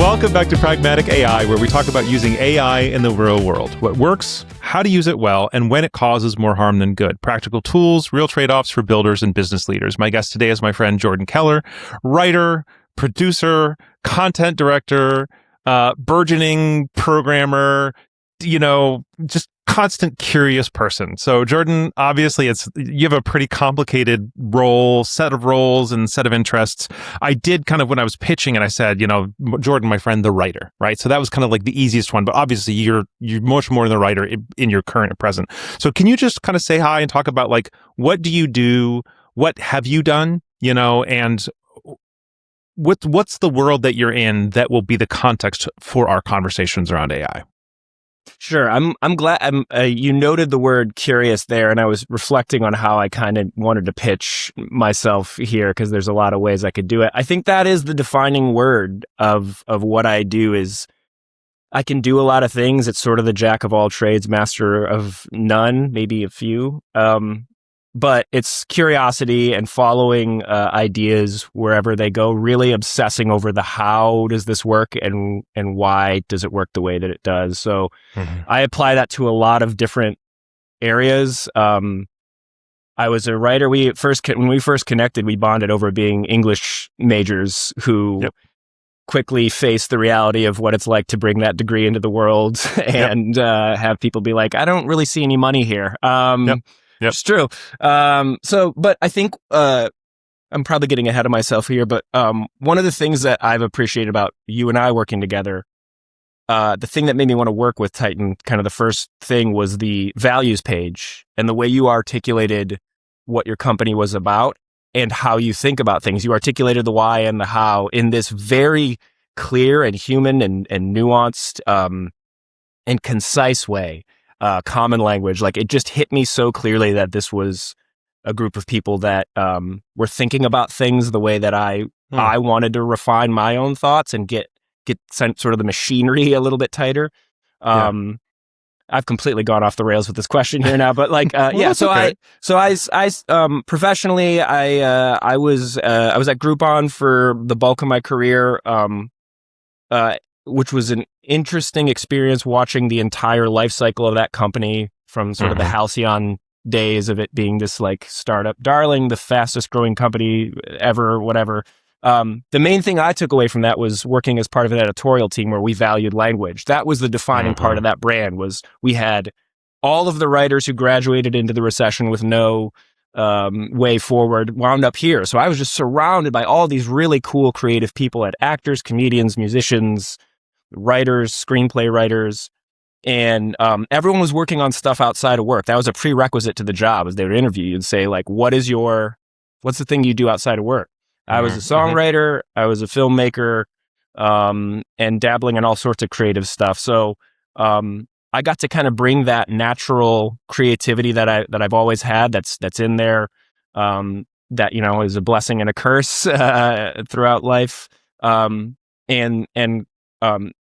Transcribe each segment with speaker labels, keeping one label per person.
Speaker 1: Welcome back to Pragmatic AI, where we talk about using AI in the real world. What works, how to use it well, and when it causes more harm than good. Practical tools, real trade-offs for builders and business leaders. My guest today is my friend Jordan Keller, writer, producer, content director, burgeoning programmer, just constant curious person. So Jordan, obviously you have a pretty complicated set of roles and set of interests. I did kind of, when I was pitching and I said, Jordan, my friend, the writer, right? So that was kind of like the easiest one, but obviously you're much more than the writer in your current and present. So can you just kind of say hi and talk about like, what do you do? What have you done? And what's the world that you're in that will be the context for our conversations around AI?
Speaker 2: Sure. I'm glad you noted the word curious there, and I was reflecting on how I kind of wanted to pitch myself here because there's a lot of ways I could do it. I think that is the defining word of what I do is I can do a lot of things. It's sort of the jack of all trades, master of none, maybe a few. But it's curiosity and following ideas wherever they go, really obsessing over the how does this work and why does it work the way that it does. So I apply that to a lot of different areas. I was a writer. When we first connected, we bonded over being English majors who quickly faced the reality of what it's like to bring that degree into the world and have people be like, I don't really see any money here. Yep. It's true. But I think I'm probably getting ahead of myself here, but one of the things that I've appreciated about you and I working together, the thing that made me want to work with Titan, kind of the first thing, was the values page and the way you articulated what your company was about and how you think about things. You articulated the why and the how in this very clear and human and nuanced and concise way. Common language. Like, it just hit me so clearly that this was a group of people that were thinking about things the way that I wanted to refine my own thoughts and get sort of the machinery a little bit tighter. I've completely gone off the rails with this question here now, but like, well, So okay. I professionally, I was at Groupon for the bulk of my career. Which was an interesting experience watching the entire life cycle of that company from sort of the halcyon days of it being this like startup darling, the fastest growing company ever, whatever. The main thing I took away from that was working as part of an editorial team where we valued language. That was the defining part of that brand. Was we had all of the writers who graduated into the recession with no way forward wound up here. So I was just surrounded by all these really cool creative people, at actors, comedians, musicians, writers, screenplay writers, and everyone was working on stuff outside of work. That was a prerequisite to the job. As they would interview you and say, like, what's the thing you do outside of work? I was a songwriter, I was a filmmaker, and dabbling in all sorts of creative stuff. So I got to kind of bring that natural creativity that I've always had, that's in there, that is a blessing and a curse throughout life, and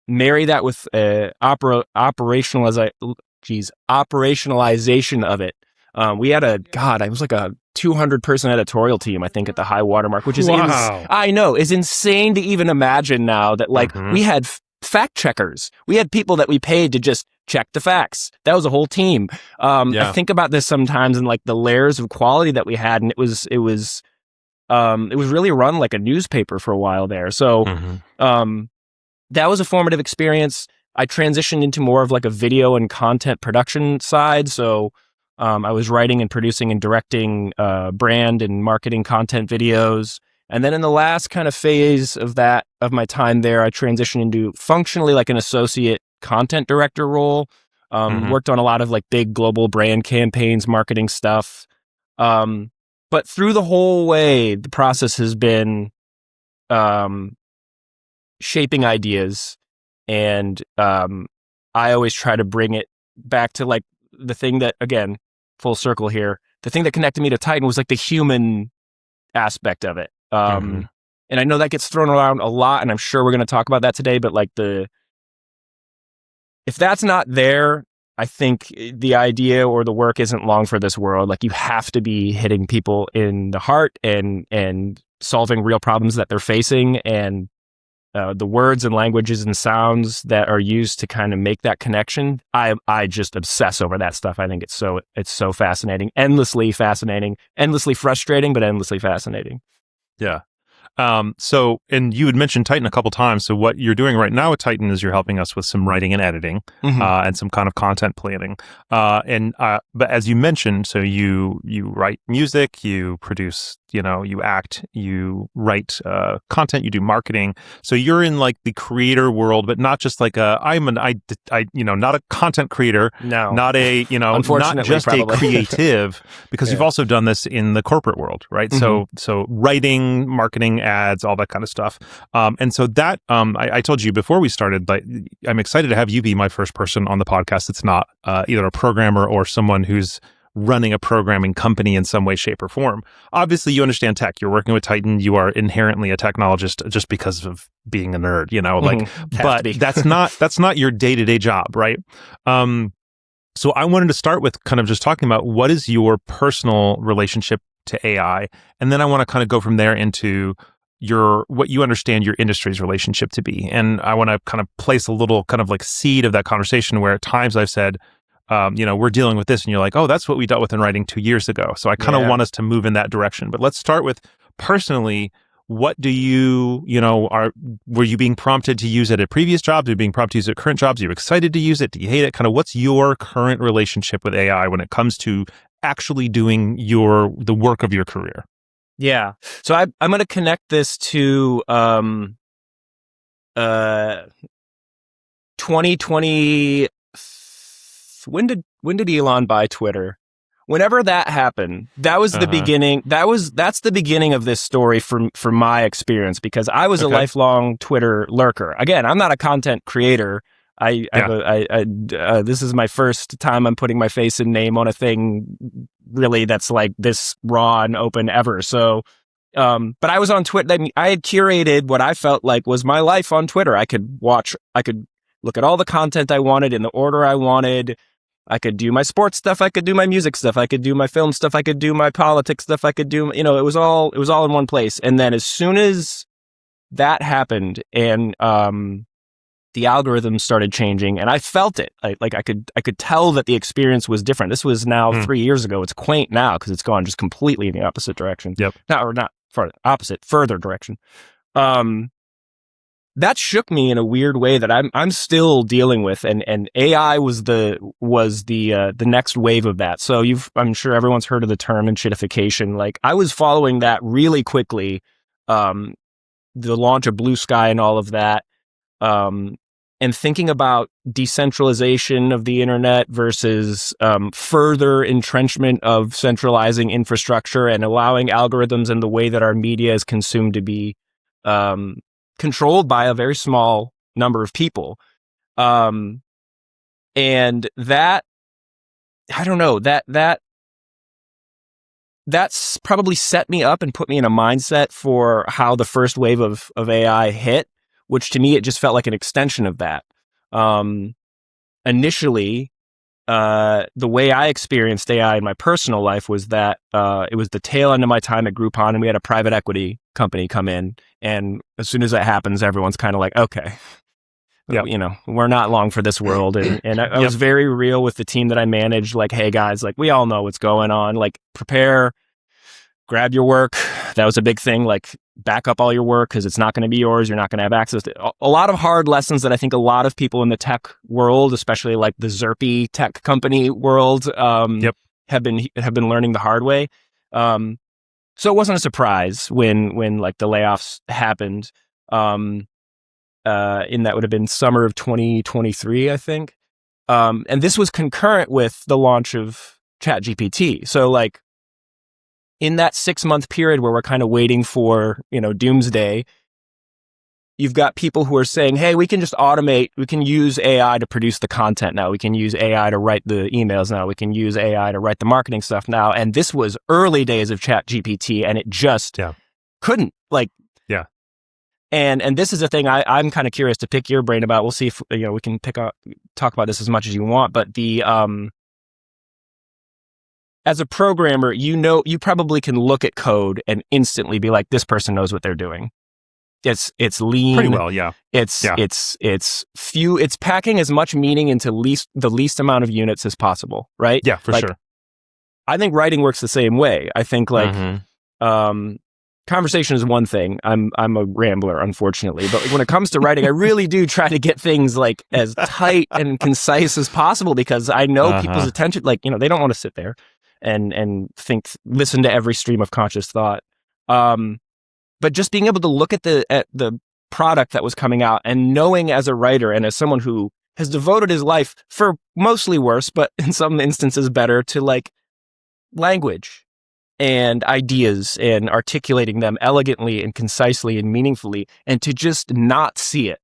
Speaker 2: marry that with operationalization of it. We had I was like a 200-person editorial team, I think, at the high watermark, which is I know is insane to even imagine now. That like we had fact checkers, we had people that we paid to just check the facts. That was a whole team. I think about this sometimes and like the layers of quality that we had, and it was really run like a newspaper for a while there. So that was a formative experience. I transitioned into more of like a video and content production side. So I was writing and producing and directing brand and marketing content videos. And then in the last kind of phase of my time there, I transitioned into functionally like an associate content director role. Worked on a lot of like big global brand campaigns, marketing stuff. But through the whole way, the process has been shaping ideas. And I always try to bring it back to like the thing that, again, full circle here, the thing that connected me to Titan was like the human aspect of it. And I know that gets thrown around a lot, and I'm sure we're going to talk about that today, but like if that's not there, I think the idea or the work isn't long for this world. Like, you have to be hitting people in the heart and solving real problems that they're facing. And the words and languages and sounds that are used to kind of make that connection. I just obsess over that stuff. I think it's so fascinating, endlessly frustrating, but endlessly fascinating.
Speaker 1: Yeah. So, and you had mentioned Titan a couple times. So what you're doing right now with Titan is you're helping us with some writing and editing, and some kind of content planning. But as you mentioned, so you write music, you produce, you act, you write content, you do marketing. So you're in like the creator world, but not just like not a content creator,
Speaker 2: No,
Speaker 1: not a, not just
Speaker 2: probably.
Speaker 1: a creative, because you've also done this in the corporate world, right? So writing, marketing, ads, all that kind of stuff. And so that, I told you before we started, but I'm excited to have you be my first person on the podcast that's not either a programmer or someone who's running a programming company in some way, shape, or form. Obviously, you understand tech. You're working with Titan. You are inherently a technologist just because of being a nerd, but that's not your day-to-day job, right? So I wanted to start with kind of just talking about what is your personal relationship to AI, and then I want to kind of go from there into what you understand your industry's relationship to be. And I want to kind of place a little kind of like seed of that conversation where at times I've said, we're dealing with this, and you're like, oh, that's what we dealt with in writing 2 years ago. So I kind of want us to move in that direction. But let's start with personally, what do were you being prompted to use it at previous jobs? Are you being prompted to use it at current jobs? Are you excited to use it? Do you hate it? Kind of what's your current relationship with AI when it comes to actually doing the work of your career?
Speaker 2: Yeah. So I'm going to connect this to 2020. When did Elon buy Twitter? Whenever that happened, that was the beginning. That's the beginning of this story from my experience, because I was a lifelong Twitter lurker. Again, I'm not a content creator. This is my first time I'm putting my face and name on a thing really that's like this raw and open ever. So, but I was on Twitter. I had curated what I felt like was my life on Twitter. I could look at all the content I wanted in the order I wanted. I could do my sports stuff. I could do my music stuff. I could do my film stuff. I could do my politics stuff. I could do, it was all in one place. And then as soon as that happened and, the algorithms started changing, and I felt it. I could tell that the experience was different. This was now 3 years ago. It's quaint now because it's gone just completely in the opposite direction.
Speaker 1: Yep.
Speaker 2: Further direction. That shook me in a weird way that I'm still dealing with, and AI was the next wave of that. So I'm sure everyone's heard of the term enshittification. Like, I was following that really quickly, the launch of Blue Sky and all of that, and thinking about decentralization of the internet versus further entrenchment of centralizing infrastructure and allowing algorithms and the way that our media is consumed to be controlled by a very small number of people. And that, I don't know, that's probably set me up and put me in a mindset for how the first wave of AI hit, which to me, it just felt like an extension of that. Initially, the way I experienced AI in my personal life was that it was the tail end of my time at Groupon, and we had a private equity company come in. And as soon as that happens, everyone's kind of like, okay, we're not long for this world. And I was very real with the team that I managed. Like, hey guys, like, we all know what's going on. Like, prepare, grab your work. That was a big thing. Like, back up all your work because it's not going to be yours. You're not going to have access to a lot of hard lessons that I think a lot of people in the tech world, especially like the Zerpy tech company world, have been learning the hard way. So it wasn't a surprise when like the layoffs happened. In that would have been summer of 2023, I think. And this was concurrent with the launch of ChatGPT. So like, in that 6-month period where we're kind of waiting for, doomsday, you've got people who are saying, hey, we can just automate, we can use AI to produce the content now. We can use AI to write the emails now. We can use AI to write the marketing stuff now. And this was early days of ChatGPT, and it just couldn't. And this is a thing I'm kind of curious to pick your brain about. We'll see if, we can talk about this as much as you want, but as a programmer, you probably can look at code and instantly be like, this person knows what they're doing. It's lean.
Speaker 1: Pretty well, yeah.
Speaker 2: It's packing as much meaning into the least amount of units as possible, right?
Speaker 1: Yeah, for sure.
Speaker 2: I think writing works the same way. I think conversation is one thing. I'm a rambler, unfortunately, but when it comes to writing, I really do try to get things like as tight and concise as possible, because I know people's attention, like, they don't want to sit there and listen to every stream of conscious thought. But just being able to look at the product that was coming out, and knowing as a writer and as someone who has devoted his life, for mostly worse, but in some instances better, to like language and ideas and articulating them elegantly and concisely and meaningfully, and to just not see it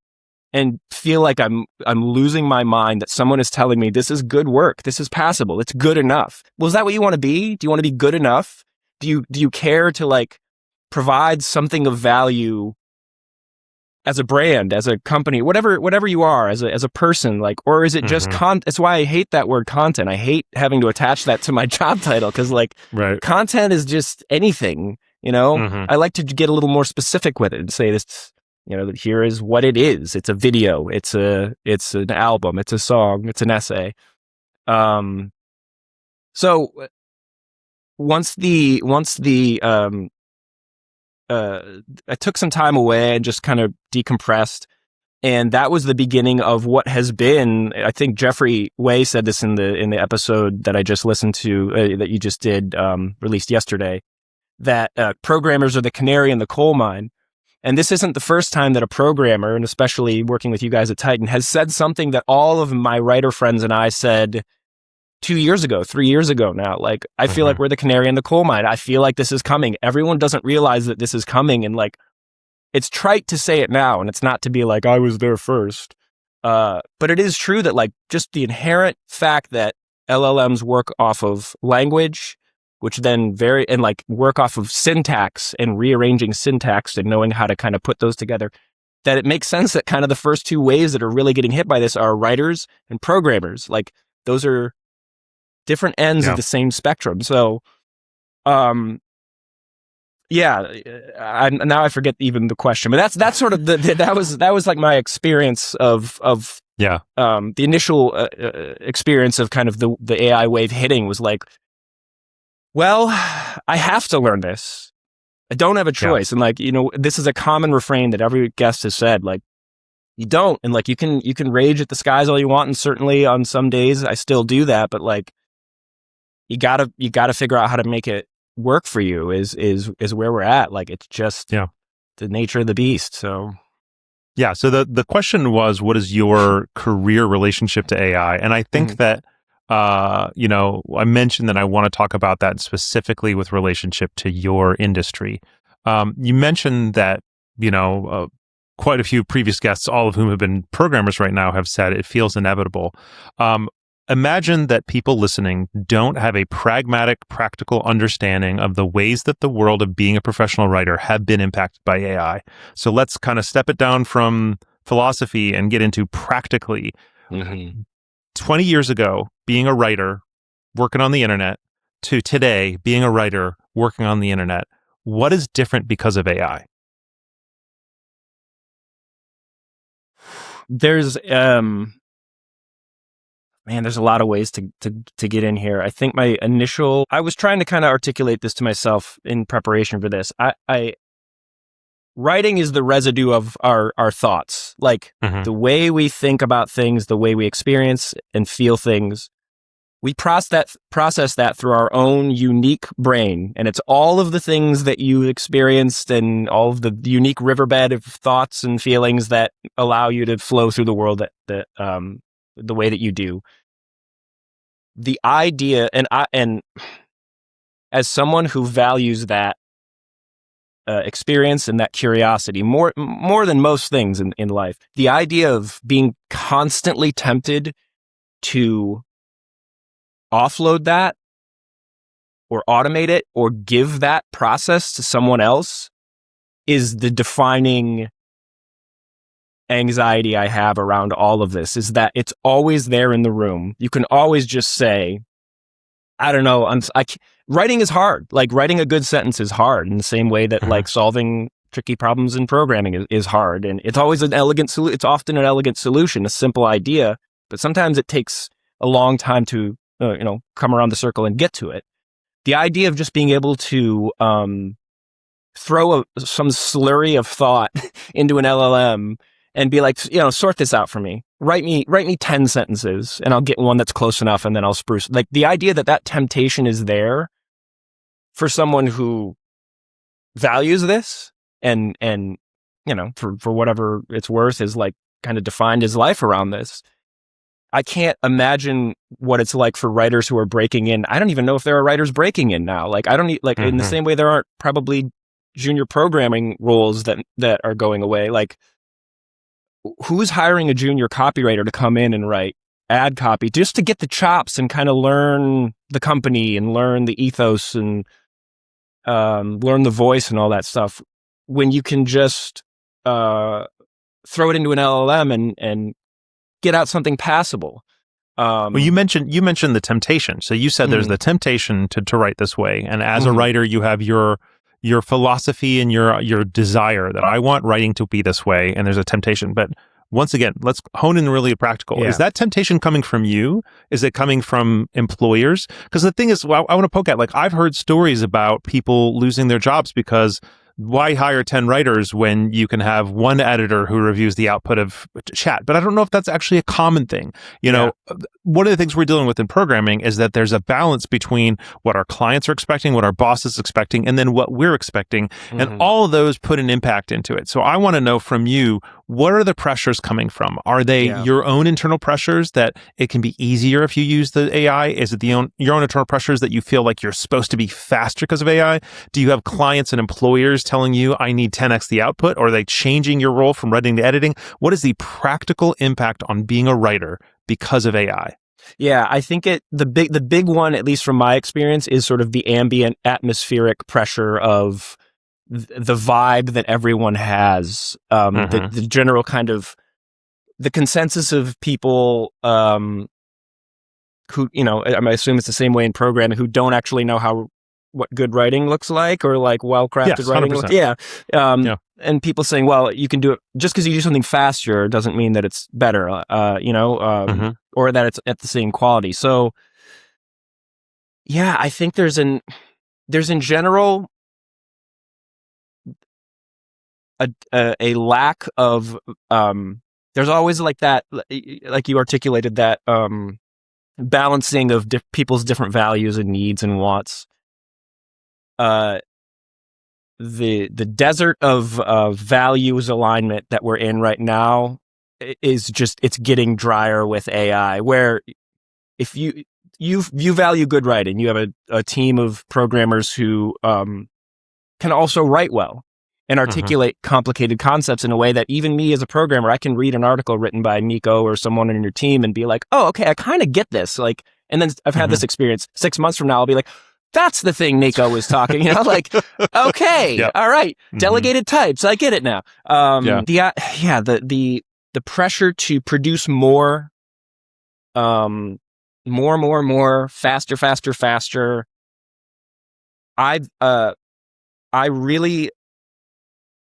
Speaker 2: and feel like I'm losing my mind, that someone is telling me this is good work, this is passable, it's good enough. Well, is that what you want to be? Do you want to be good enough? Do you care to like provide something of value as a brand, as a company, whatever you are, as a person, like, or is it just That's why I hate that word content. I hate having to attach that to my job title, because like content is just anything, I like to get a little more specific with it and say this, here is what it is. It's a video, it's an album, it's a song, it's an essay. So once the I took some time away and just kind of decompressed. And that was the beginning of what has been, I think Jeffrey Way said this in the episode that I just listened to, that you just did, released yesterday, that programmers are the canary in the coal mine. And this isn't the first time that a programmer, and especially working with you guys at Titan, has said something that all of my writer friends and I said 2 years ago, 3 years ago now. Like, I feel like we're the canary in the coal mine. I feel like this is coming. Everyone doesn't realize that this is coming. And like, it's trite to say it now, and it's not to be like, I was there first. But it is true that like just the inherent fact that LLMs work off of language, which then work off of syntax and rearranging syntax and knowing how to kind of put those together, that it makes sense that kind of the first two waves that are really getting hit by this are writers and programmers. Like, those are different ends of the same spectrum. So, now I forget even the question, but that's sort of that was like my experience of the initial experience of kind of the AI wave hitting, was like, well, I have to learn this. I don't have a choice. And like, this is a common refrain that every guest has said, like, you don't, and like, you can rage at the skies all you want, and certainly on some days I still do that, but like, you gotta figure out how to make it work for you is where we're at. Like, it's just the nature of the beast. So
Speaker 1: so the question was, what is your career relationship to AI? And I think that I mentioned that I want to talk about that specifically with relationship to your industry. You mentioned that quite a few previous guests, all of whom have been programmers right now, have said it feels inevitable. Imagine that people listening don't have a pragmatic, practical understanding of the ways that the world of being a professional writer have been impacted by AI. So let's kind of step it down from philosophy and get into practically. 20 years ago, being a writer, working on the internet, to today, being a writer, working on the internet. What is different because of AI?
Speaker 2: There's there's a lot of ways to get in here. I think I was trying to kind of articulate this to myself in preparation for this. Writing is the residue of our thoughts, like the way we think about things, the way we experience and feel things. We process that through our own unique brain, and it's all of the things that you experienced and all of the unique riverbed of thoughts and feelings that allow you to flow through the world that the way that you do. The idea, and as someone who values that experience and that curiosity more than most things in life, the idea of being constantly tempted to offload that or automate it or give that process to someone else is the defining anxiety I have around all of this, is that it's always there in the room. You can always just say, I don't know, writing is hard. Like, writing a good sentence is hard in the same way that like solving tricky problems in programming is hard, and it's always an elegant solution. It's often an elegant solution, a simple idea, but sometimes it takes a long time to come around the circle and get to it. The idea of just being able to throw some slurry of thought into an LLM and be like, sort this out for me. Write me 10 sentences and I'll get one that's close enough and then I'll spruce. Like the idea that temptation is there for someone who values this and for whatever it's worth is like kind of defined his life around this. I can't imagine what it's like for writers who are breaking in. I don't even know if there are writers breaking in now. Like I don't need, like in the same way there aren't probably junior programming roles that are going away. Like who's hiring a junior copywriter to come in and write ad copy just to get the chops and kind of learn the company and learn the ethos and learn the voice and all that stuff, when you can just throw it into an LLM and get out something passable.
Speaker 1: Well, you mentioned the temptation. So you said there's the temptation to write this way, and as a writer, you have your philosophy and your desire that I want writing to be this way, and there's a temptation. But once again, let's hone in really practical. Yeah. Is that temptation coming from you? Is it coming from employers? Because the thing is, well, I want to poke at, like, I've heard stories about people losing their jobs because why hire 10 writers when you can have one editor who reviews the output of chat? But I don't know if that's actually a common thing. One of the things we're dealing with in programming is that there's a balance between what our clients are expecting, what our boss is expecting, and then what we're expecting. And all of those put an impact into it. So I want to know from you, what are the pressures coming from? Are they your own internal pressures that it can be easier if you use the AI? Is it your own internal pressures that you feel like you're supposed to be faster because of AI? Do you have clients and employers telling you, I need 10x the output? Or are they changing your role from writing to editing? What is the practical impact on being a writer because of AI?
Speaker 2: Yeah, I think the big one, at least from my experience, is sort of the ambient atmospheric pressure of the vibe that everyone has, the general kind of the consensus of people who, I assume it's the same way in programming, who don't actually know what good writing looks like, or like well-crafted writing looks. And people saying, well, you can do it just because you do something faster doesn't mean that it's better, or that it's at the same quality. So yeah, I think there's in general a lack of there's always like that, like you articulated, that balancing of people's different values and needs and wants. The desert of values alignment that we're in right now is just, it's getting drier with AI, where if you value good writing, you have a team of programmers who can also write well and articulate complicated concepts in a way that even me as a programmer, I can read an article written by Nico or someone in your team and be like, oh, okay, I kind of get this. Like, and then I've had this experience 6 months from now, I'll be like, that's the thing Nico was talking, like, okay, all right, delegated types, I get it now. The pressure to produce more, faster. I really,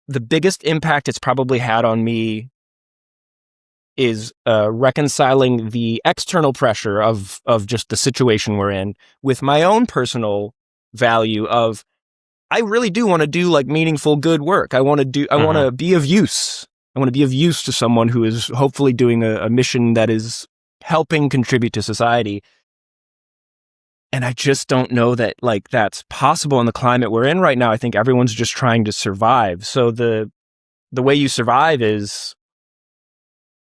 Speaker 2: the biggest impact it's probably had on me is reconciling the external pressure of just the situation we're in with my own personal value of, I really do want to do like meaningful, good work. I want to be of use. I want to be of use to someone who is hopefully doing a mission that is helping contribute to society. And I just don't know that like that's possible in the climate we're in right now. I think everyone's just trying to survive. So the way you survive is,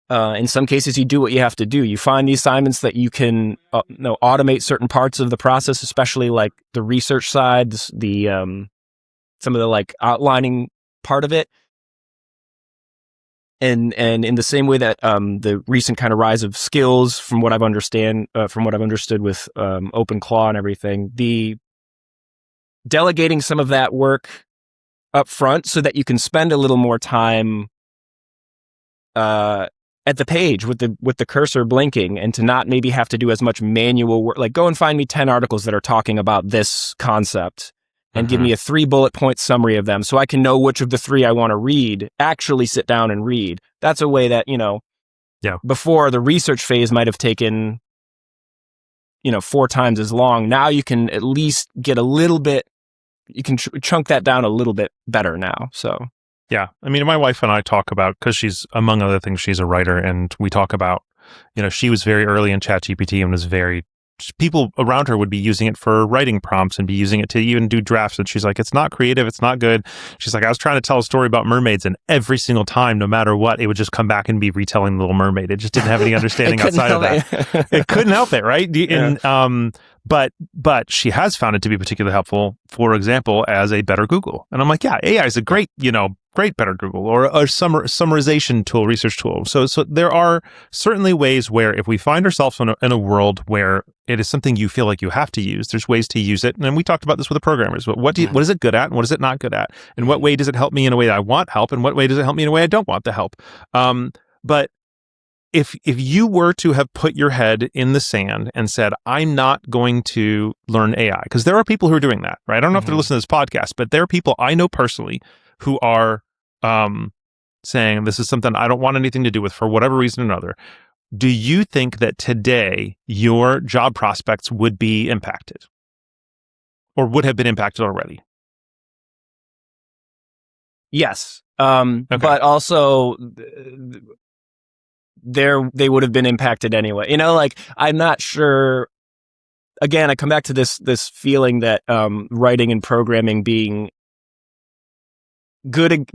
Speaker 2: in some cases, you do what you have to do. You find the assignments that you can automate certain parts of the process, especially like the research side, the some of the like outlining part of it. And in the same way that the recent kind of rise of skills, from what I've understood with OpenClaw and everything, the delegating some of that work up front so that you can spend a little more time at the page with the cursor blinking, and to not maybe have to do as much manual work. Like, go and find me 10 articles that are talking about this concept, and give me a 3 bullet point summary of them so I can know which of the 3 I want to read, actually sit down and read. That's a way that, before the research phase might have taken, 4 times as long. Now you can at least get a little bit, you can chunk that down a little bit better now. So,
Speaker 1: yeah. I mean, my wife and I talk about, because she's, among other things, she's a writer, and we talk about, she was very early in ChatGPT and was people around her would be using it for writing prompts and be using it to even do drafts. And she's like, it's not creative. It's not good. She's like, I was trying to tell a story about mermaids, and every single time, no matter what, it would just come back and be retelling the Little Mermaid. It just didn't have any understanding outside of that. It couldn't help it, right? And, but she has found it to be particularly helpful, for example, as a better Google. And I'm like, yeah, AI is a great better Google, or a summarization tool, research tool. So there are certainly ways where, if we find ourselves in a world where it is something you feel like you have to use, there's ways to use it. And we talked about this with the programmers. What is it good at, and what is it not good at? And what way does it help me in a way that I want help, and what way does it help me in a way I don't want the help? But if you were to have put your head in the sand and said, I'm not going to learn AI, because there are people who are doing that, right? I don't know if they're listening to this podcast, but there are people I know personally who are saying, this is something I don't want anything to do with for whatever reason or another. Do you think that today your job prospects would be impacted, or would have been impacted already?
Speaker 2: Yes. But also they would have been impacted anyway. I'm not sure. Again, I come back to this feeling that writing and programming being good,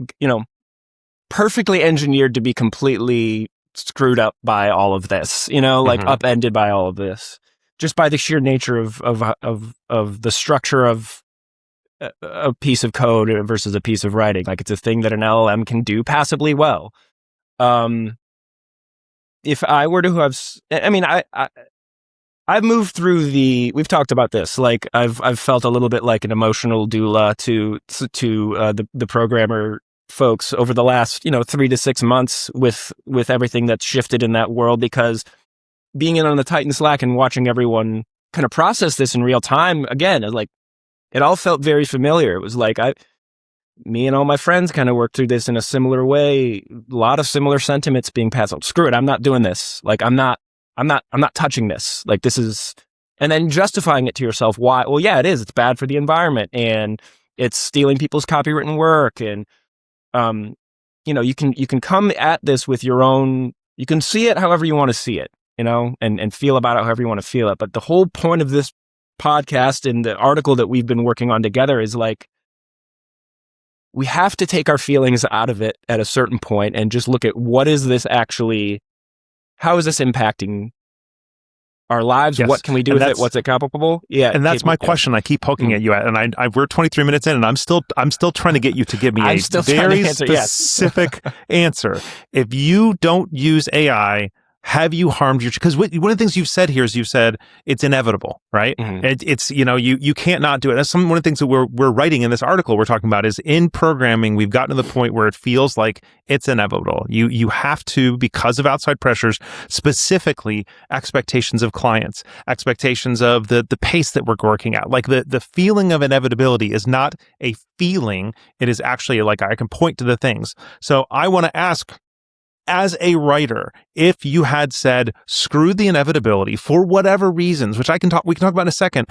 Speaker 2: perfectly engineered to be completely screwed up by all of this, upended by all of this, just by the sheer nature of the structure of a piece of code versus a piece of writing. Like, it's a thing that an LLM can do passably well. If I were to have, I've moved through we've talked about this. Like, I've felt a little bit like an emotional doula to the programmer folks over the last, 3 to 6 months with everything that's shifted in that world, because being in on the Titan Slack and watching everyone kind of process this in real time, again, it all felt very familiar. It was like, me and all my friends kind of worked through this in a similar way. A lot of similar sentiments being passed on. Screw it, I'm not doing this. Like, I'm not touching this. Like, this is, and then justifying it to yourself. Why? Well, yeah, it is. It's bad for the environment, and it's stealing people's copywritten work. And, you can come at this with your own, you can see it however you want to see it, and feel about it however you want to feel it. But the whole point of this podcast and the article that we've been working on together is like, we have to take our feelings out of it at a certain point and just look at how is this impacting our lives?
Speaker 1: Yes.
Speaker 2: What can we do with it? What's it capable? Yeah.
Speaker 1: And that's my question. I keep poking at you at, and we're 23 minutes in, and I'm still trying to get you to give me a very specific answer. If you don't use AI, have you harmed your, because one of the things you've said here is you've said it's inevitable, right? It's, you can't not do it. That's one of the things that we're writing in this article we're talking about is, in programming, we've gotten to the point where it feels like it's inevitable. You have to, because of outside pressures, specifically expectations of clients, expectations of the pace that we're working at. Like, the feeling of inevitability is not a feeling. It is actually, like, I can point to the things. So I want to ask, as a writer, if you had said, screw the inevitability for whatever reasons, which we can talk about in a second,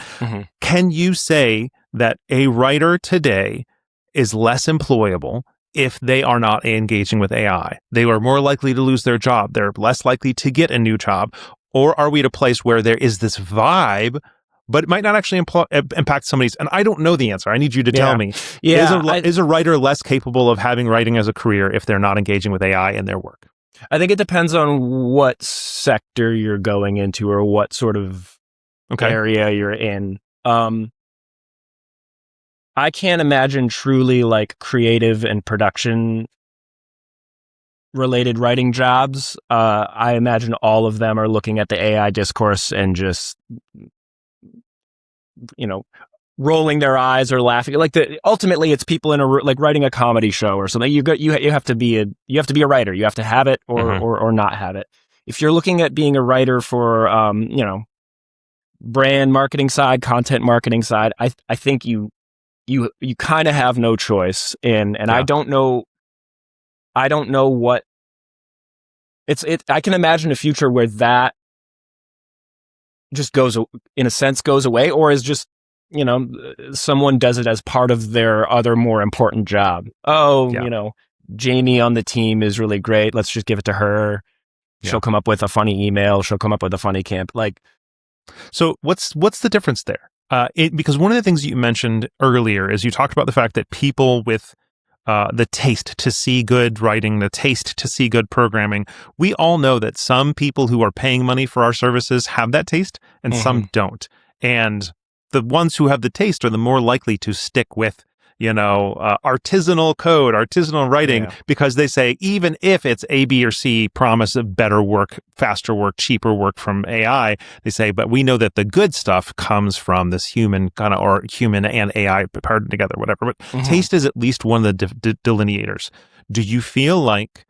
Speaker 1: can you say that a writer today is less employable if they are not engaging with AI? They are more likely to lose their job. They're less likely to get a new job. Or are we at a place where there is this vibe, but it might not actually impact somebody's, and I don't know the answer. I need you to tell me. Yeah, is a writer less capable of having writing as a career if they're not engaging with AI in their work?
Speaker 2: I think it depends on what sector you're going into or what sort of area you're in. I can't imagine truly like creative and production related writing jobs. I imagine all of them are looking at the AI discourse and just, rolling their eyes or laughing. Like, ultimately, it's people like writing a comedy show or something. You have to be a writer. You have to have it or not have it. If you're looking at being a writer for brand marketing side, content marketing side, I think you you kind of have no choice. And
Speaker 1: Yeah.
Speaker 2: I don't know what I can imagine a future where that just goes away, or is just, someone does it as part of their other more important job.
Speaker 1: Yeah.
Speaker 2: Jamie on the team is really great. Let's just give it to her. She'll come up with a funny email. She'll come up with a funny camp. Like,
Speaker 1: so what's the difference there? Because one of the things you mentioned earlier is you talked about the fact that people with the taste to see good writing, the taste to see good programming, we all know that some people who are paying money for our services have that taste and some don't. And the ones who have the taste are the more likely to stick with, artisanal code, artisanal writing, because they say, even if it's A, B, or C promise of better work, faster work, cheaper work from AI, they say, but we know that the good stuff comes from this human or human and AI paired together, whatever. But taste is at least one of the delineators. Do you feel like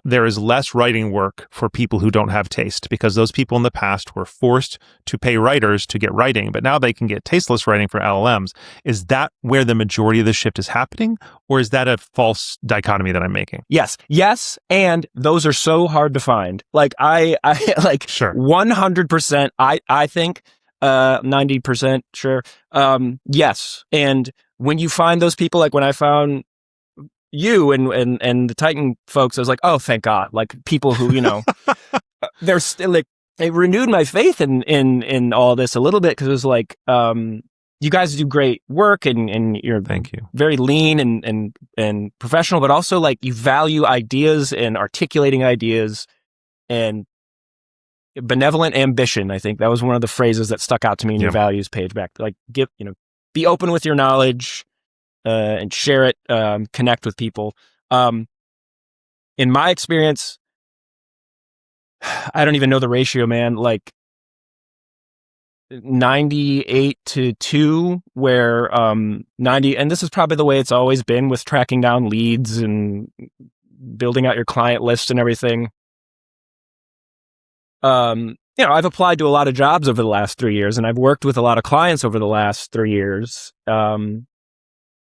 Speaker 1: there is less writing work for people who don't have taste, because those people in the past were forced to pay writers to get writing, but now they can get tasteless writing for LLMs? Is that where the majority of the shift is happening, or is that a false dichotomy that I'm making?
Speaker 2: Yes, and those are so hard to find. Like I like,
Speaker 1: sure,
Speaker 2: 100%. I think 90% sure. Yes, and when you find those people, like when I found you and the Titan folks, I was like, oh, thank God. Like, people who, they're still like, they renewed my faith in all this a little bit, because it was like, you guys do great work, and you're
Speaker 1: thank you,
Speaker 2: very lean and professional, but also like you value ideas and articulating ideas and benevolent ambition. I think that was one of the phrases that stuck out to me in your values page back. Like, be open with your knowledge. And share it, connect with people. In my experience, I don't even know the ratio, man, like 98 to 2, where 90, and this is probably the way it's always been with tracking down leads and building out your client list and everything. I've applied to a lot of jobs over the last 3 years, and I've worked with a lot of clients over the last 3 years.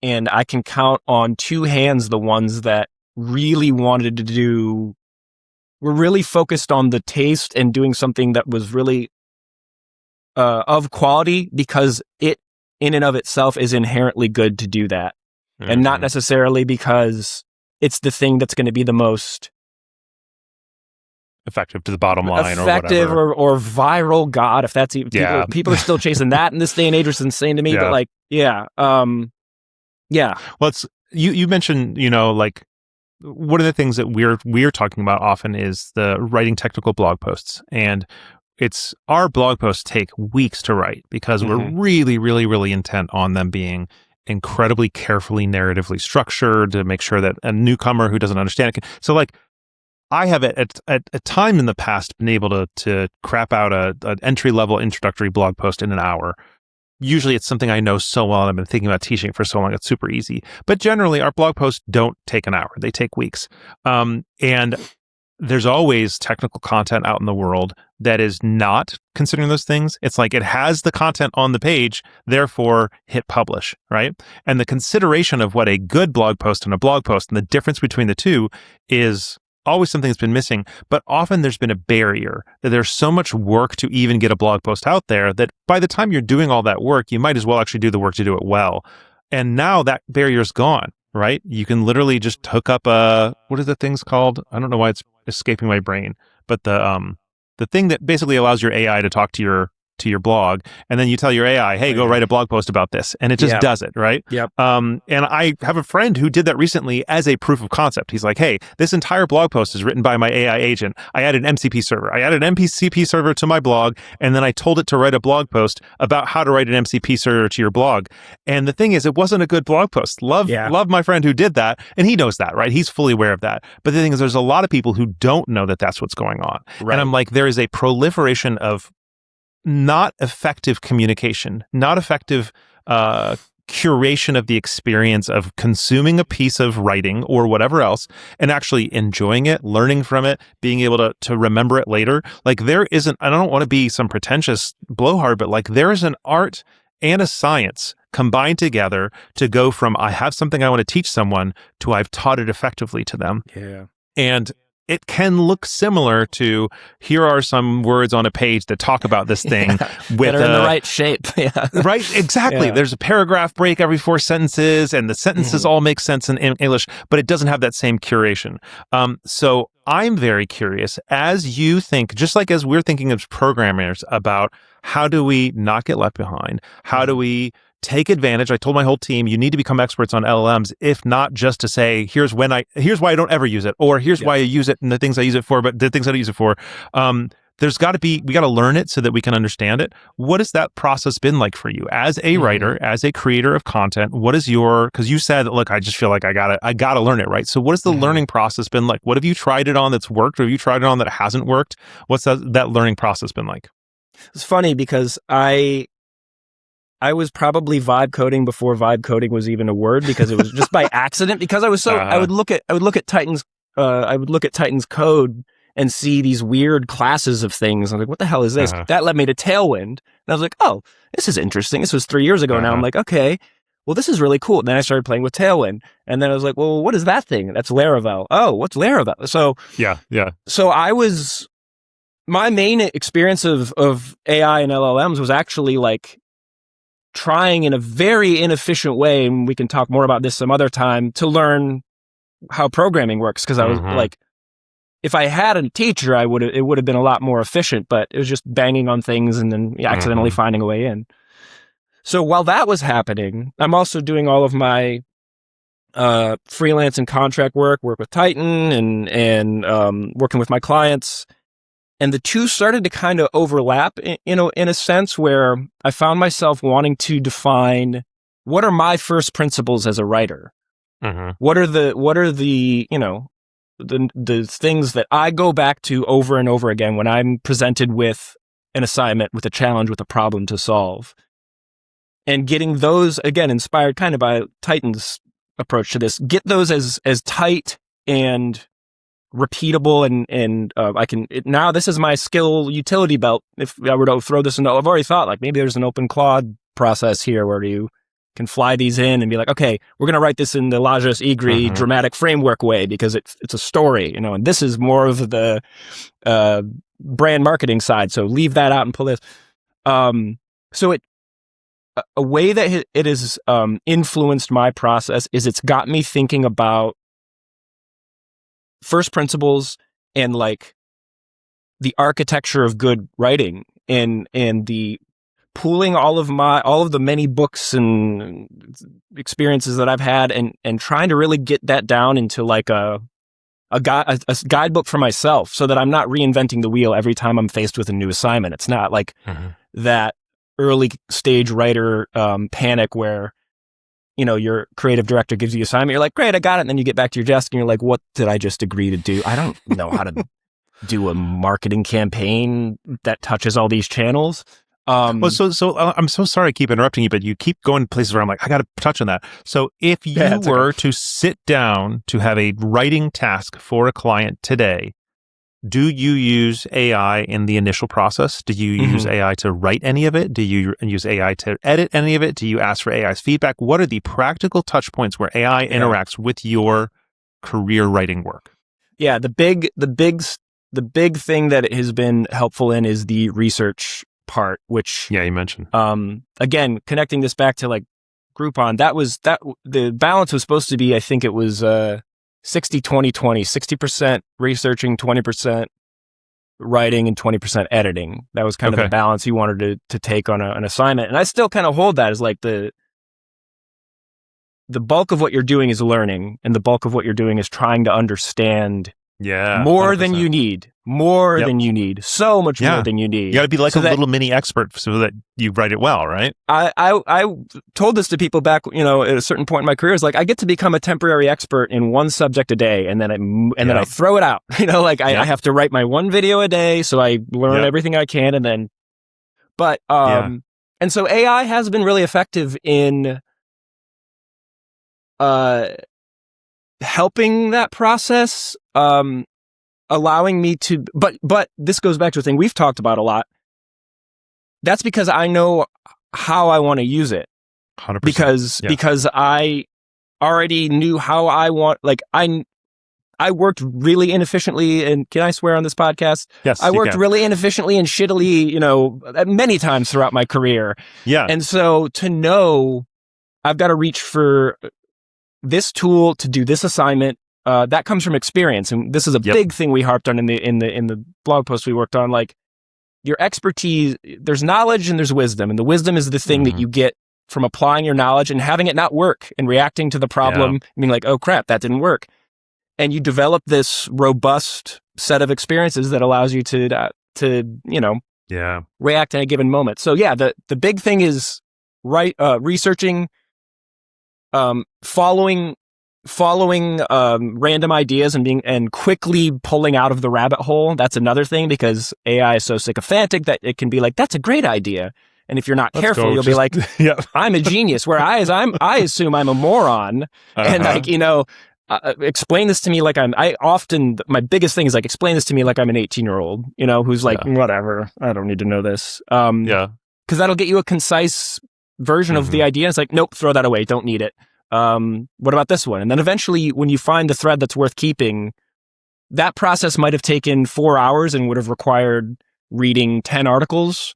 Speaker 2: And I can count on two hands the ones that really wanted to were really focused on the taste and doing something that was really of quality, because it in and of itself is inherently good to do that. And not necessarily because it's the thing that's going to be the most
Speaker 1: effective to the bottom line,
Speaker 2: effective
Speaker 1: or
Speaker 2: or viral. God, if that's even, people are still chasing that in this day and age, which is insane to me. But like, yeah.
Speaker 1: Well, you mentioned, like, one of the things that we're talking about often is the writing technical blog posts, and our blog posts take weeks to write, because we're really, really, really intent on them being incredibly carefully narratively structured to make sure that a newcomer who doesn't understand it so, like, I have at a time in the past been able to crap out an entry-level introductory blog post in an hour. Usually it's something I know so well, and I've been thinking about teaching it for so long, it's super easy. But generally, our blog posts don't take an hour. They take weeks. And there's always technical content out in the world that is not considering those things. It's like, it has the content on the page, therefore hit publish, right? And the consideration of what a good blog post and a blog post, and the difference between the two, is always something that's been missing. But often there's been a barrier, that there's so much work to even get a blog post out there, that by the time you're doing all that work, you might as well actually do the work to do it well. And now that barrier's gone, right? You can literally just hook up what are the things called? I don't know why it's escaping my brain, but the thing that basically allows your AI to talk to your blog, and then you tell your AI, hey, go write a blog post about this, and it just does it, right?
Speaker 2: Yep.
Speaker 1: And I have a friend who did that recently as a proof of concept. He's like, hey, this entire blog post is written by my AI agent. I added an MCP server. I added an MCP server to my blog, and then I told it to write a blog post about how to write an MCP server to your blog. And the thing is, it wasn't a good blog post. Love my friend who did that, and he knows that, right? He's fully aware of that. But the thing is, there's a lot of people who don't know that that's what's going on. Right. And I'm like, there is a proliferation of not effective communication, not effective curation of the experience of consuming a piece of writing or whatever else, and actually enjoying it, learning from it, being able to remember it later. Like, there isn't, I don't want to be some pretentious blowhard, but like, there is an art and a science combined together to go from I have something I want to teach someone to I've taught it effectively to them.
Speaker 2: Yeah.
Speaker 1: And it can look similar to here are some words on a page that talk about this thing with
Speaker 2: that are in the right shape. Yeah.
Speaker 1: Right, exactly.
Speaker 2: Yeah.
Speaker 1: There's a paragraph break every 4 sentences, and the sentences all make sense in English, but it doesn't have that same curation. So I'm very curious, as you think, just like as we're thinking as programmers about how do we not get left behind? How do we take advantage? I told my whole team, you need to become experts on LLMs, if not just to say, here's why I don't ever use it, or here's why I use it and the things I use it for, but the things I don't use it for. We got to learn it so that we can understand it. What has that process been like for you as a writer, as a creator of content? What is because you said, look, I just feel like I gotta learn it, right? So what has the learning process been like? What have you tried it on that's worked? Or have you tried it on that hasn't worked? What's that learning process been like?
Speaker 2: It's funny because I was probably vibe coding before vibe coding was even a word, because it was just by accident, because I was so, I would look at Titan's code and see these weird classes of things. I'm like, what the hell is this? That led me to Tailwind. And I was like, oh, this is interesting. This was 3 years ago now. I'm like, okay, well, this is really cool. And then I started playing with Tailwind. And then I was like, well, what is that thing? That's Laravel. Oh, what's Laravel? So So my main experience of AI and LLMs was actually like trying in a very inefficient way, and we can talk more about this some other time, to learn how programming works. Because I was like, if I had a teacher, it would have been a lot more efficient, but it was just banging on things and then accidentally finding a way in. So while that was happening, I'm also doing all of my freelance and contract work with Titan and working with my clients. And the two started to kind of overlap in a sense, where I found myself wanting to define what are my first principles as a writer. What are the the things that I go back to over and over again when I'm presented with an assignment, with a challenge, with a problem to solve. And getting those, again, inspired kind of by Titan's approach to this, get those as tight and repeatable and I can now this is my skill utility belt. If I were to throw this into, I've already thought like maybe there's an open Claude process here where you can fly these in and be like, okay, we're going to write this in the Lajos Igri dramatic framework way because it's a story, and this is more of the brand marketing side. So leave that out and pull this. So a way that it has influenced my process is it's got me thinking about first principles and like the architecture of good writing and the pooling all of the many books and experiences that I've had and trying to really get that down into like a guidebook for myself, so that I'm not reinventing the wheel every time I'm faced with a new assignment. It's not like that early stage writer panic where your creative director gives you an assignment, you're like, great, I got it, and then you get back to your desk and you're like, what did I just agree to do? I don't know how to do a marketing campaign that touches all these channels.
Speaker 1: Well, so I'm so sorry I keep interrupting you, but you keep going places where I'm like, I got to touch on that. So if you were to sit down to have a writing task for a client today, do you use AI in the initial process? Do you use AI to write any of it? Do you use AI to edit any of it? Do you ask for AI's feedback? What are the practical touch points where AI interacts with your career writing work?
Speaker 2: Yeah, the big thing that it has been helpful in is the research part, which
Speaker 1: you mentioned.
Speaker 2: Again, connecting this back to like Groupon, that the balance was supposed to be, I think it was 60-20-20, 60% researching, 20% writing, and 20% editing. That was kind of the balance you wanted to take on an assignment. And I still kind of hold that as like the bulk of what you're doing is learning, and the bulk of what you're doing is trying to understand more 100%. Than you need. Than you need. So much more than you need.
Speaker 1: You got to be like a little mini expert so that you write it well, right?
Speaker 2: I told this to people back, at a certain point in my career. Is like I get to become a temporary expert in one subject a day, and then I throw it out. I have to write my one video a day, so I learn everything I can, and then. But and so AI has been really effective in helping that process. Allowing me to, but this goes back to a thing we've talked about a lot. That's because I know how I want to use it.
Speaker 1: 100%.
Speaker 2: Because I already knew how I want, like I worked really inefficiently, and can I swear on this podcast?
Speaker 1: Yes,
Speaker 2: I worked really inefficiently and shittily, many times throughout my career.
Speaker 1: Yeah.
Speaker 2: And so to know I've got to reach for this tool to do this assignment, that comes from experience. And this is a big thing we harped on in the blog post we worked on. Like, your expertise, there's knowledge and there's wisdom. And the wisdom is the thing that you get from applying your knowledge and having it not work and reacting to the problem, being like, oh crap, that didn't work. And you develop this robust set of experiences that allows you to react in a given moment. So the big thing is researching, following random ideas and quickly pulling out of the rabbit hole. That's another thing, because AI is so sycophantic that it can be like, that's a great idea. And if you're not careful, you'll be like, I'm a genius. Whereas I assume I'm a moron. And explain this to me like my biggest thing is like, explain this to me like I'm an 18-year-old, who's like, whatever, I don't need to know this. Because that'll get you a concise version of the idea. It's like, nope, throw that away. Don't need it. What about this one? And then eventually when you find the thread that's worth keeping, that process might have taken 4 hours and would have required reading 10 articles.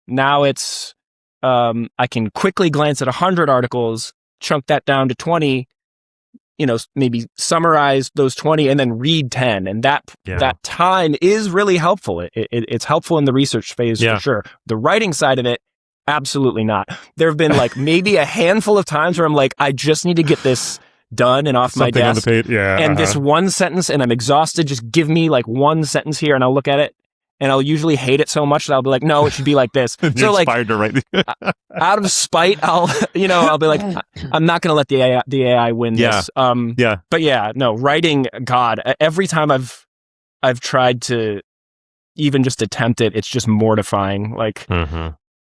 Speaker 2: Now it's, I can quickly glance at 100 articles, chunk that down to 20, maybe summarize those 20 and then read 10. And that time is really helpful. It's helpful in the research phase for sure. The writing side of it, absolutely not. There have been like maybe a handful of times where I'm like, I just need to get this done and off my desk.
Speaker 1: On the page.
Speaker 2: And this one sentence, and I'm exhausted. Just give me like one sentence here, and I'll look at it. And I'll usually hate it so much that I'll be like, no, it should be like this.
Speaker 1: You're inspired to write.
Speaker 2: Out of spite, I'll be like, I'm not going to let the AI win this. But writing, God, every time I've tried to even just attempt it, it's just mortifying. Like,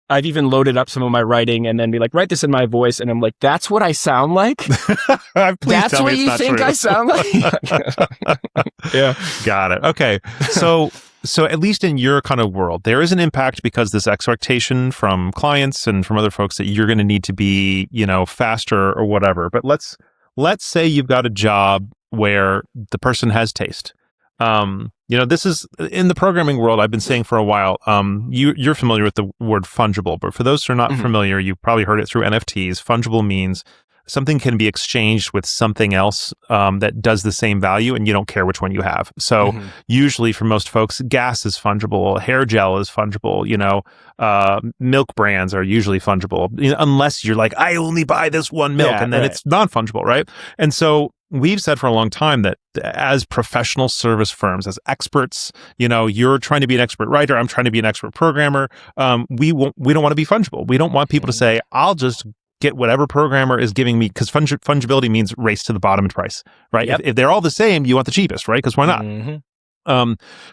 Speaker 2: I've even loaded up some of my writing and then be like, write this in my voice. And I'm like, that's what I sound like? That's what you think I sound like?
Speaker 1: Got it. Okay. So at least in your kind of world, there is an impact because this expectation from clients and from other folks that you're going to need to be, faster or whatever. But let's say you've got a job where the person has taste. This is in the programming world. I've been saying for a while. You're familiar with the word fungible, but for those who are not familiar, you've probably heard it through NFTs. Fungible means something can be exchanged with something else that does the same value, and you don't care which one you have. So usually for most folks, gas is fungible, hair gel is fungible, milk brands are usually fungible, unless you're like, I only buy this one milk, and then it's non-fungible, right? And so we've said for a long time that as professional service firms, as experts, you're trying to be an expert writer, I'm trying to be an expert programmer. We don't want to be fungible. We don't want people to say, I'll just get whatever programmer is giving me, because fungibility means race to the bottom in price, right? If they're all the same, you want the cheapest, right? Because why not?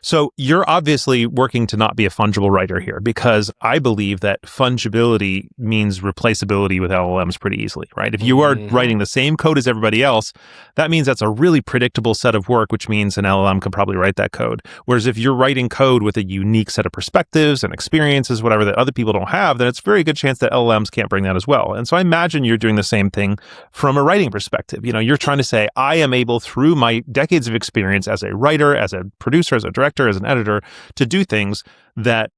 Speaker 1: So you're obviously working to not be a fungible writer here, because I believe that fungibility means replaceability with LLMs pretty easily, right? If you are writing the same code as everybody else, that means that's a really predictable set of work, which means an LLM could probably write that code. Whereas if you're writing code with a unique set of perspectives and experiences, whatever, that other people don't have, then it's a very good chance that LLMs can't bring that as well. And so I imagine you're doing the same thing from a writing perspective. You're trying to say, I am able, through my decades of experience as a writer, as a producer, as a director, as an editor, to do things that,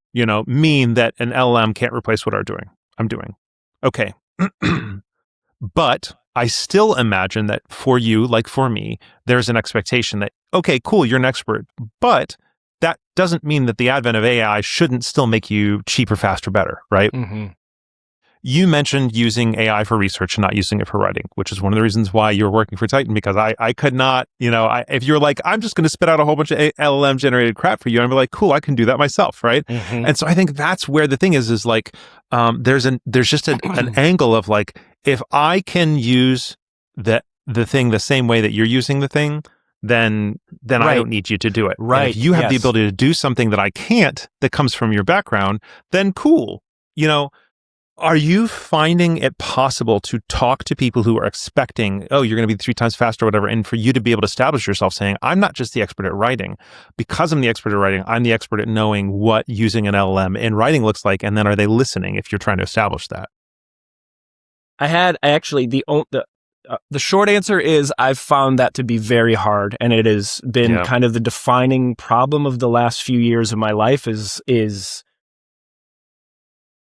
Speaker 1: mean that an LLM can't replace what I'm doing. Okay. But I still imagine that for you, like for me, there's an expectation that, okay, cool, you're an expert, but that doesn't mean that the advent of AI shouldn't still make you cheaper, faster, better, right? You mentioned using AI for research and not using it for writing, which is one of the reasons why you're working for Titan, because I could not, if you're like, I'm just going to spit out a whole bunch of LLM generated crap for you, and be like, cool, I can do that myself, right? And so I think that's where the thing is like, there's just an angle of like, if I can use the thing the same way that you're using the thing, then I don't need you to do it. Right. And if you have the ability to do something that I can't, that comes from your background, then cool. Are you finding it possible to talk to people who are expecting, oh, you're going to be 3 times faster or whatever, and for you to be able to establish yourself saying, I'm not just the expert at writing. Because I'm the expert at writing, I'm the expert at knowing what using an LLM in writing looks like, and then are they listening if you're trying to establish that?
Speaker 2: The short answer is I've found that to be very hard, and it has been kind of the defining problem of the last few years of my life is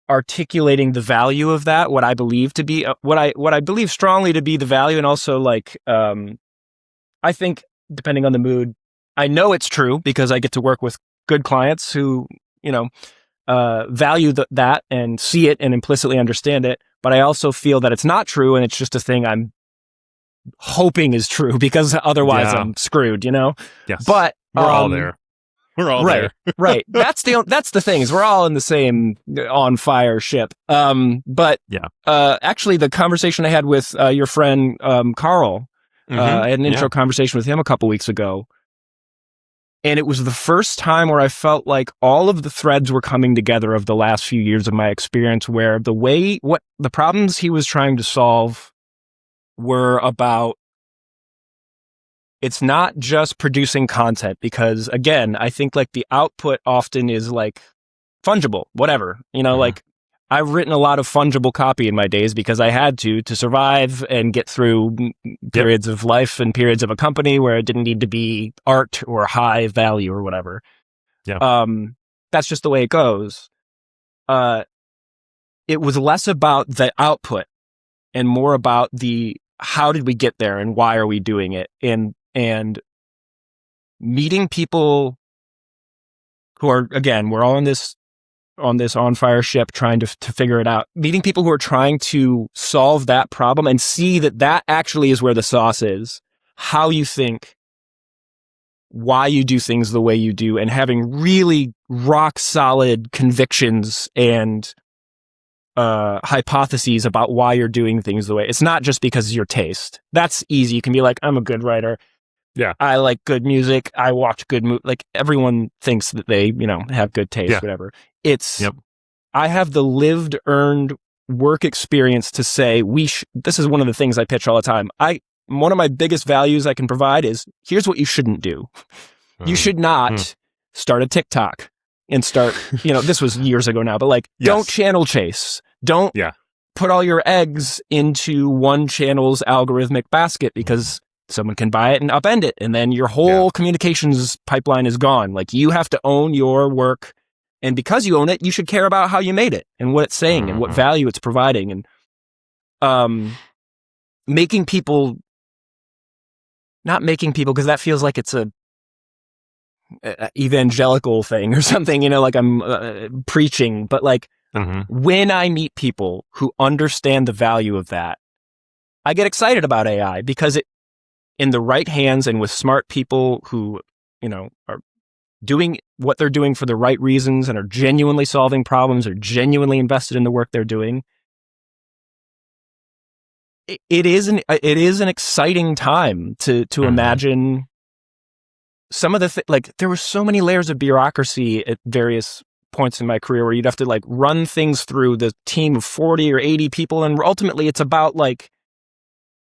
Speaker 2: articulating the value of that, what I believe to be what I believe strongly to be the value, and also like I think depending on the mood, I know it's true because I get to work with good clients who value that and see it and implicitly understand it. But I also feel that it's not true, and it's just a thing I'm hoping is true because otherwise I'm screwed,
Speaker 1: Yes.
Speaker 2: But
Speaker 1: we're all there. We're all
Speaker 2: right,
Speaker 1: there.
Speaker 2: Right. That's the thing is we're all in the same on fire ship. But actually the conversation I had with your friend Carl, I had an intro conversation with him a couple weeks ago. And it was the first time where I felt like all of the threads were coming together of the last few years of my experience, where what the problems he was trying to solve were about, it's not just producing content, because again, I think like the output often is like fungible, whatever, like I've written a lot of fungible copy in my days because I had to survive and get through periods of life and periods of a company where it didn't need to be art or high value or whatever. That's just the way it goes. It was less about the output and more about the how did we get there and why are we doing it, and meeting people who are, again, we're all on this on fire ship trying to figure it out, meeting people who are trying to solve that problem and see that actually is where the sauce is, how you think, why you do things the way you do, and having really rock solid convictions and hypotheses about why you're doing things the way. It's not just because of your taste. That's easy. You can be like, I'm a good writer.
Speaker 1: Yeah.
Speaker 2: I like good music. I watch good movies. Like everyone thinks that they, have good taste, whatever. It's, I have the lived, earned work experience to say this is one of the things I pitch all the time. One of my biggest values I can provide is, here's what you shouldn't do. You should not start a TikTok and start, this was years ago now, but like, don't channel chase. Don't put all your eggs into one channel's algorithmic basket because someone can buy it and upend it. And then your whole communications pipeline is gone. Like, you have to own your work. And because you own it, you should care about how you made it and what it's saying and what value it's providing. And making people, not making people, because that feels like it's a evangelical thing or something, like I'm preaching, but like when I meet people who understand the value of that, I get excited about AI because it, in the right hands and with smart people who, are doing what they're doing for the right reasons and are genuinely solving problems or genuinely invested in the work they're doing, it is an exciting time to imagine some of the like there were so many layers of bureaucracy at various points in my career where you'd have to like run things through the team of 40 or 80 people, and ultimately it's about like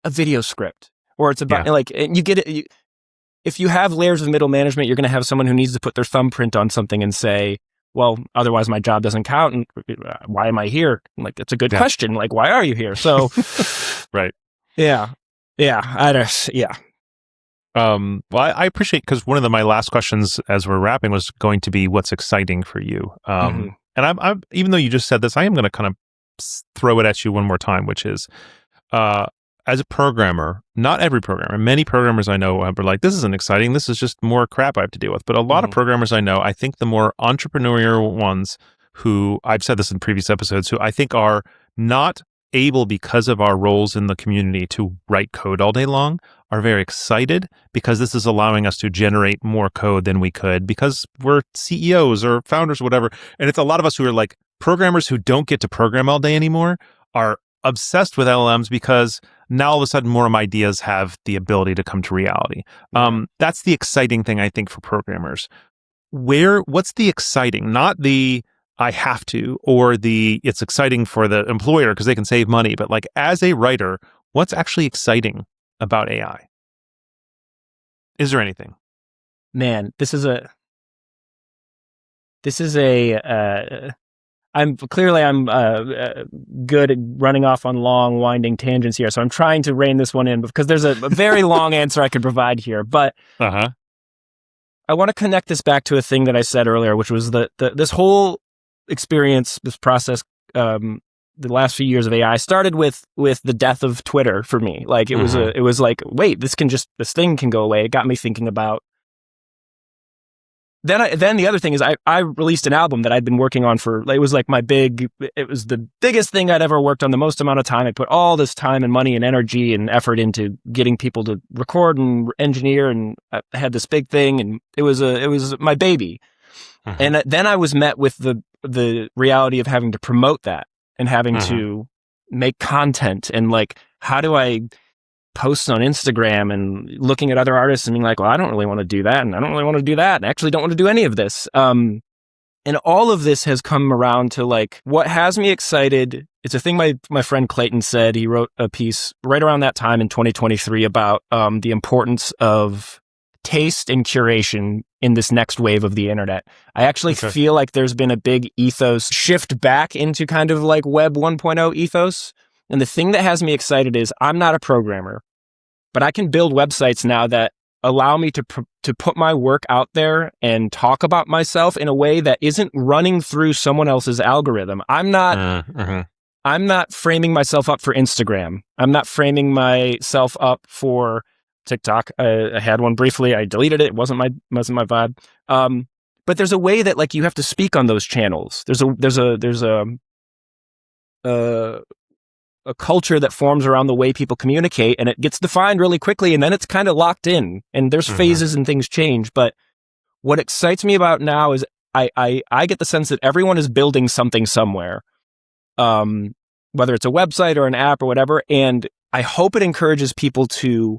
Speaker 2: a video script, or it's about like, and you get it. If you have layers of middle management, you're going to have someone who needs to put their thumbprint on something and say, well, otherwise my job doesn't count. And why am I here? Like, it's a good question. Like, why are you here? So,
Speaker 1: right.
Speaker 2: Yeah.
Speaker 1: Well, I appreciate, because one of my last questions as we're wrapping was going to be, what's exciting for you? And I'm even though you just said this, I am going to kind of throw it at you one more time, which is, as a programmer, not every programmer, many programmers I know are like, this isn't exciting. This is just more crap I have to deal with. But a lot of programmers I know, I think the more entrepreneurial ones, who, I've said this in previous episodes, who I think are not able, because of our roles in the community, to write code all day long, are very excited because this is allowing us to generate more code than we could because we're CEOs or founders or whatever. And it's a lot of us who are like programmers who don't get to program all day anymore are obsessed with LLMs because now all of a sudden more of my ideas have the ability to come to reality. That's the exciting thing, I think, for programmers. What's the exciting, not the I have to, or the it's exciting for the employer because they can save money, but like as a writer, what's actually exciting about AI? Is there anything?
Speaker 2: Man, this is a I'm good at running off on long, winding tangents here. So I'm trying to rein this one in because there's a very long answer I could provide here. But I want to connect this back to a thing that I said earlier, which was this whole experience, this process, the last few years of AI started with the death of Twitter for me. Like it was like, wait, this thing can go away. It got me thinking about. Then the other thing is I released an album that I'd been working on it was the biggest thing I'd ever worked on, the most amount of time. I put all this time and money and energy and effort into getting people to record and engineer, and I had this big thing, and it was my baby. And then I was met with the reality of having to promote that and having to make content, and like, how do I posts on Instagram, and looking at other artists and being like, well, I don't really want to do that, and I don't really want to do that, and I actually don't want to do any of this. And all of this has come around to like what has me excited. It's a thing my friend Clayton said. He wrote a piece right around that time in 2023 about the importance of taste and curation in this next wave of the internet. I actually feel like there's been a big ethos shift back into kind of like Web 1.0 ethos. And the thing that has me excited is I'm not a programmer, but I can build websites now that allow me to put my work out there and talk about myself in a way that isn't running through someone else's algorithm. I'm not framing myself up for Instagram. I'm not framing myself up for TikTok. I had one briefly. I deleted it. It wasn't my vibe. But there's a way that like you have to speak on those channels. There's a culture that forms around the way people communicate, and it gets defined really quickly, and then it's kind of locked in, and there's phases and things change. But what excites me about now is I get the sense that everyone is building something somewhere, whether it's a website or an app or whatever, and I hope it encourages people to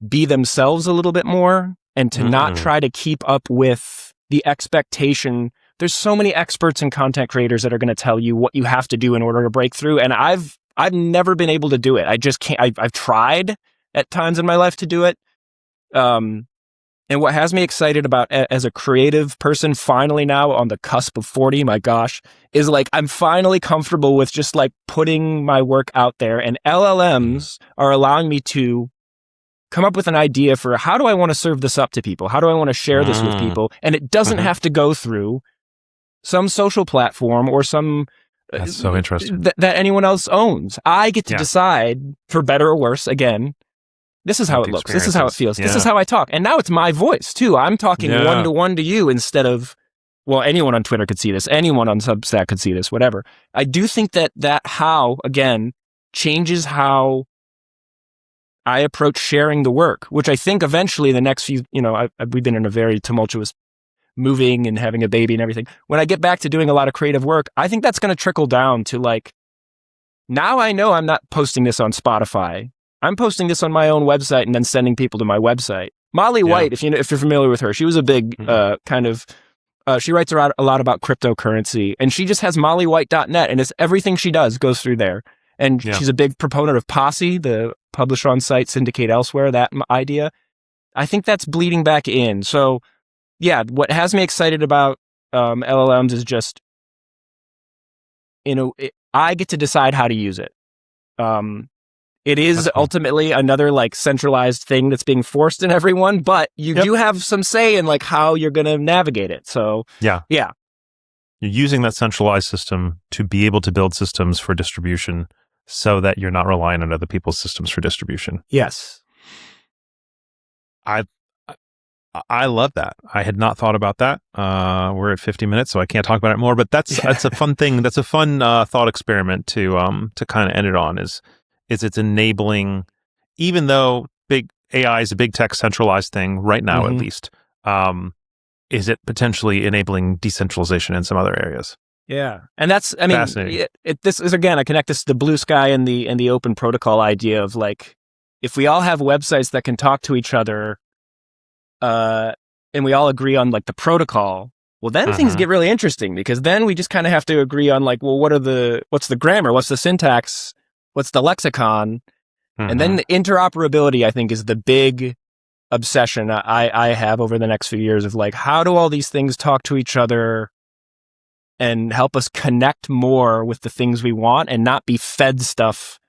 Speaker 2: be themselves a little bit more and to not try to keep up with the expectation. There's so many experts and content creators that are going to tell you what you have to do in order to break through. And I've never been able to do it. I just can't. I've tried at times in my life to do it. And what has me excited about as a creative person, finally now on the cusp of 40, my gosh, is like I'm finally comfortable with just like putting my work out there. And LLMs are allowing me to come up with an idea for how do I want to serve this up to people? How do I want to share this with people? And it doesn't have to go through some social platform or some
Speaker 1: that's so interesting
Speaker 2: that anyone else owns. I get to decide, for better or worse. Again, this is how it looks. This is how it feels. This is how I talk. And now it's my voice too. I'm talking one-to-one to you instead of, well, anyone on Twitter could see this. Anyone on Substack could see this, whatever. I do think that how, again, changes how I approach sharing the work, which I think eventually the next few, we've been in a very tumultuous moving and having a baby and everything. When I get back to doing a lot of creative work, I think that's going to trickle down to like, now I know I'm not posting this on Spotify. I'm posting this on my own website and then sending people to my website. Molly White, if you're familiar with her, she was a big she writes a lot about cryptocurrency, and she just has mollywhite.net, and it's everything she does goes through there. And she's a big proponent of Posse, the publisher on site, syndicate elsewhere, that idea. I think that's bleeding back in. So yeah, what has me excited about LLMs is just, I get to decide how to use it. It is ultimately another like centralized thing that's being forced in everyone, but you do have some say in like how you're going to navigate it. So yeah.
Speaker 1: You're using that centralized system to be able to build systems for distribution so that you're not relying on other people's systems for distribution.
Speaker 2: Yes.
Speaker 1: I love that. I had not thought about that. We're at 50 minutes, so I can't talk about it more, but that's a fun thing. That's a fun thought experiment to kind of end it on is it's enabling, even though big AI is a big tech centralized thing right now, at least, is it potentially enabling decentralization in some other areas?
Speaker 2: Yeah. And that's, I mean, this is, again, I connect this to the blue sky and the open protocol idea of like, if we all have websites that can talk to each other, and we all agree on like the protocol, well, then things get really interesting, because then we just kind of have to agree on like, well, what's the grammar? What's the syntax? What's the lexicon? And then the interoperability, I think, is the big obsession I have over the next few years of like, how do all these things talk to each other and help us connect more with the things we want and not be fed stuff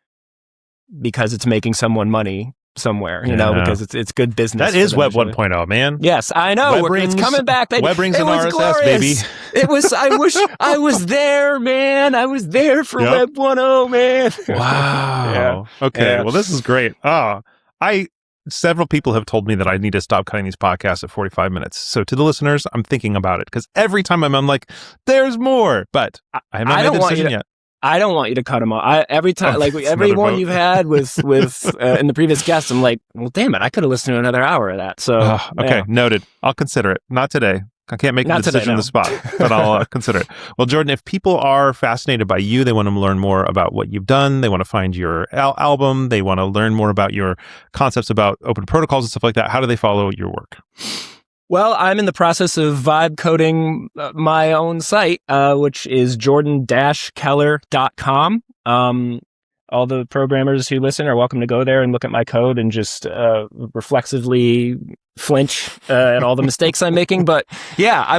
Speaker 2: because it's making someone money somewhere, because it's good business.
Speaker 1: That is Web 1.0, man.
Speaker 2: Yes, I know. It's coming back, baby.
Speaker 1: Web brings
Speaker 2: it
Speaker 1: an
Speaker 2: was
Speaker 1: RSS,
Speaker 2: glorious.
Speaker 1: baby.
Speaker 2: It was, I wish I was there, man. I was there for Web 1.0, man.
Speaker 1: Wow. Yeah. Okay. Yeah. Well, this is great. Several people have told me that I need to stop cutting these podcasts at 45 minutes. So to the listeners, I'm thinking about it because every time I'm like, there's more, but I haven't made the decision yet.
Speaker 2: I don't want you to cut them off. Every time, every one you've had with in the previous guests, I'm like, well, damn it, I could have listened to another hour of that. So
Speaker 1: okay, noted. I'll consider it. Not today. I can't make the decision on the spot, but I'll consider it. Well, Jordan, if people are fascinated by you, they want to learn more about what you've done, they want to find your album, they want to learn more about your concepts about open protocols and stuff like that, how do they follow your work?
Speaker 2: Well, I'm in the process of vibe coding my own site, which is jordan-keller.com. All the programmers who listen are welcome to go there and look at my code and just reflexively flinch at all the mistakes I'm making. But yeah,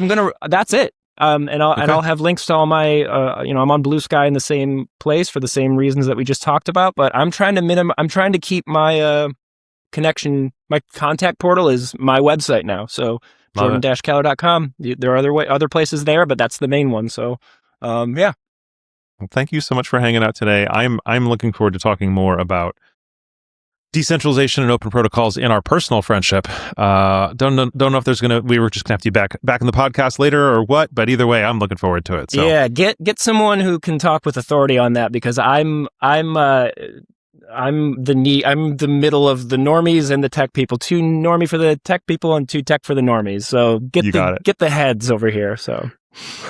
Speaker 2: that's it. And I'll have links to all my, I'm on Blue Sky in the same place for the same reasons that we just talked about. But I'm trying to keep my connection. My contact portal is my website now. So jordan-keller.com. There are other places there, but that's the main one. So, yeah.
Speaker 1: Well, thank you so much for hanging out today. I'm looking forward to talking more about decentralization and open protocols in our personal friendship. Don't know if we were just gonna have to be back in the podcast later or what, but either way, I'm looking forward to it. So.
Speaker 2: Yeah, get someone who can talk with authority on that because I'm the middle of the normies and the tech people. Too normie for the tech people and too tech for the normies. So get the heads over here. So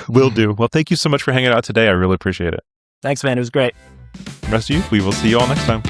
Speaker 1: will do. Well, thank you so much for hanging out today. I really appreciate it.
Speaker 2: Thanks, man. It was great.
Speaker 1: The rest of you, we will see you all next time.